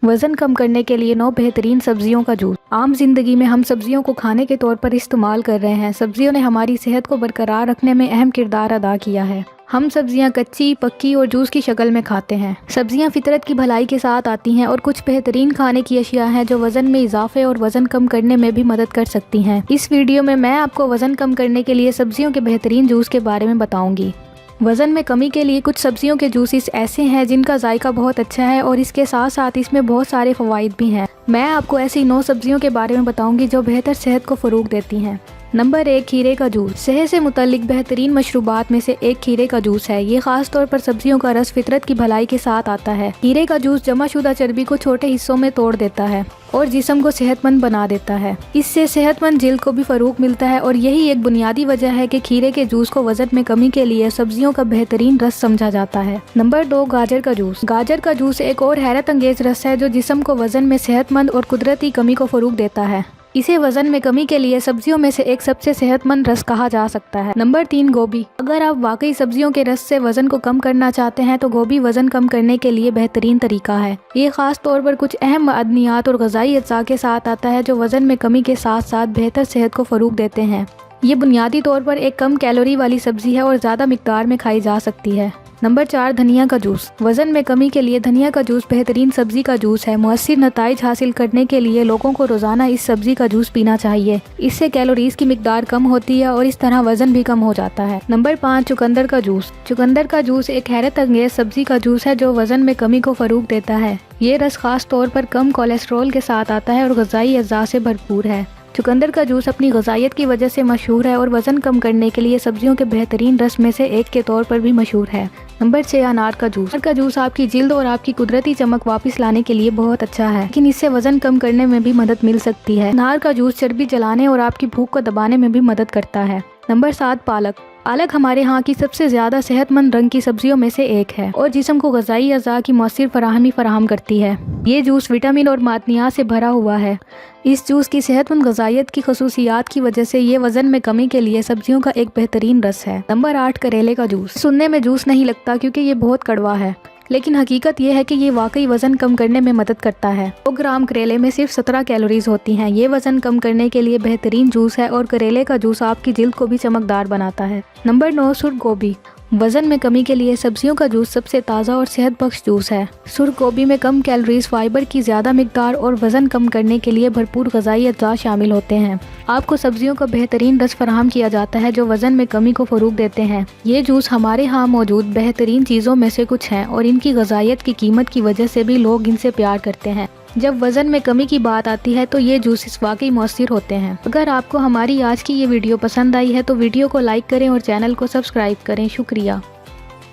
वजन कम करने के लिए 9 बेहतरीन सब्जियों का जूस। आम जिंदगी में हम सब्जियों को खाने के तौर पर इस्तेमाल कर रहे हैं। सब्जियों ने हमारी सेहत को बरकरार रखने में अहम किरदार अदा किया है। हम सब्जियां कच्ची, पक्की और जूस की शक्ल में खाते हैं। सब्जियां फितरत की भलाई के साथ आती हैं और कुछ बेहतरीन खाने की अशिया हैं जो वजन में इजाफे और वजन कम करने में भी मदद कर सकती हैं। इस वीडियो में मैं आपको वजन कम करने के लिए सब्जियों के बेहतरीन जूस के बारे में बताऊंगी। वज़न में कमी के लिए कुछ सब्जियों के जूसेस ऐसे हैं जिनका जायका बहुत अच्छा है और इसके साथ साथ इसमें बहुत सारे फ़वाइद भी हैं। मैं आपको ऐसी 9 सब्जियों के बारे में बताऊंगी जो बेहतर सेहत को फ़रोग़ देती हैं। नंबर 1, खीरे का जूस। सेहत से मुतल्लिक बेहतरीन मशरूबात में से एक खीरे का जूस है। ये खास तौर पर सब्जियों का रस फितरत की भलाई के साथ आता है। खीरे का जूस जमाशुदा चर्बी को छोटे हिस्सों में तोड़ देता है और जिस्म को सेहतमंद बना देता है। इससे सेहतमंद जिल्द को भी फ़रोग़ मिलता है और यही एक बुनियादी वजह है कि खीरे के जूस को वजन में कमी के लिए सब्जियों का बेहतरीन रस समझा जाता है। नंबर 2, गाजर का जूस। गाजर का जूस एक और हैरत अंगेज रस है जो जिस्म को वजन में सेहतमंद और कुदरती कमी को फ़रोग़ देता है। इसे वजन में कमी के लिए सब्जियों में से एक सबसे सेहतमंद रस कहा जा सकता है। नंबर 3, गोभी। अगर आप वाकई सब्जियों के रस से वजन को कम करना चाहते हैं तो गोभी वजन कम करने के लिए बेहतरीन तरीका है। ये खास तौर पर कुछ अहम मअदनियात और ग़िज़ाई अज्जा के साथ आता है जो वजन में कमी के साथ साथ बेहतर सेहत को फ़रोग़ देते हैं। ये बुनियादी तौर पर एक कम कैलोरी वाली सब्जी है और ज़्यादा मिकदार में खाई जा सकती है। नंबर 4, धनिया का जूस। वज़न में कमी के लिए धनिया का जूस बेहतरीन सब्जी का जूस है। मुअस्सिर नताइज हासिल करने के लिए लोगों को रोज़ाना इस सब्जी का जूस पीना चाहिए। इससे कैलोरीज की मिकदार कम होती है और इस तरह वज़न भी कम हो जाता है। नंबर 5, चुकंदर का जूस। चुकंदर का जूस एक हैरत अंगेज सब्जी का जूस है जो वज़न में कमी को फ़रोग़ देता है। ये रस खास तौर पर कम कोलेस्ट्रॉल के साथ आता है और ग़िज़ाई अज्जा से भरपूर है। चुकंदर का जूस अपनी ग़िज़ाइयत की वजह से मशहूर है और वज़न कम करने के लिए सब्जियों के बेहतरीन रस में से एक के तौर पर भी मशहूर है। नंबर 6, अनार का जूस। अनार का जूस आपकी जिल्द और आपकी कुदरती चमक वापस लाने के लिए बहुत अच्छा है, लेकिन इससे वज़न कम करने में भी मदद मिल सकती है। अनार का जूस चर्बी जलाने और आपकी भूख को दबाने में भी मदद करता है। नंबर 7, पालक। पालक हमारे यहाँ की सबसे ज़्यादा सेहतमंद रंग की सब्जियों में से एक है और जिस्म को ग़िज़ाई अज़ा की मौसर फराहमी फराहम करती है। ये जूस विटामिन और मादनियात से भरा हुआ है। इस जूस की सेहतमंद ग़िज़ाइयत की खसूसियात की वजह से ये वज़न में कमी के लिए सब्जियों का एक बेहतरीन रस है। नंबर 8, करेले का जूस। सुनने में जूस नहीं लगता क्योंकि ये बहुत कड़वा है, लेकिन हकीकत ये है कि ये वाकई वज़न कम करने में मदद करता है। 100 ग्राम करेले में सिर्फ 17 कैलोरीज होती हैं। ये वज़न कम करने के लिए बेहतरीन जूस है और करेले का जूस आपकी जिल्द को भी चमकदार बनाता है। नंबर 9, सुर्ख गोभी। वज़न में कमी के लिए सब्जियों का जूस सबसे ताज़ा और सेहत बख्श जूस है। सुर्ख गोभी में कम कैलोरीज, फाइबर की ज़्यादा मिकदार और वज़न कम करने के लिए भरपूर ग़िज़ाई अज्जा शामिल होते हैं। आपको सब्जियों का बेहतरीन रस फराहम किया जाता है जो वज़न में कमी को फ़रोग़ देते हैं। ये जूस हमारे यहाँ मौजूद बेहतरीन चीज़ों में से कुछ हैं और इनकी ग़िज़ाइयत की कीमत की वजह से भी लोग इनसे प्यार करते हैं। जब वज़न में कमी की बात आती है तो ये जूसेस वाकई मौसर होते हैं। अगर आपको हमारी आज की ये वीडियो पसंद आई है तो वीडियो को लाइक करें और चैनल को सब्सक्राइब करें। शुक्रिया।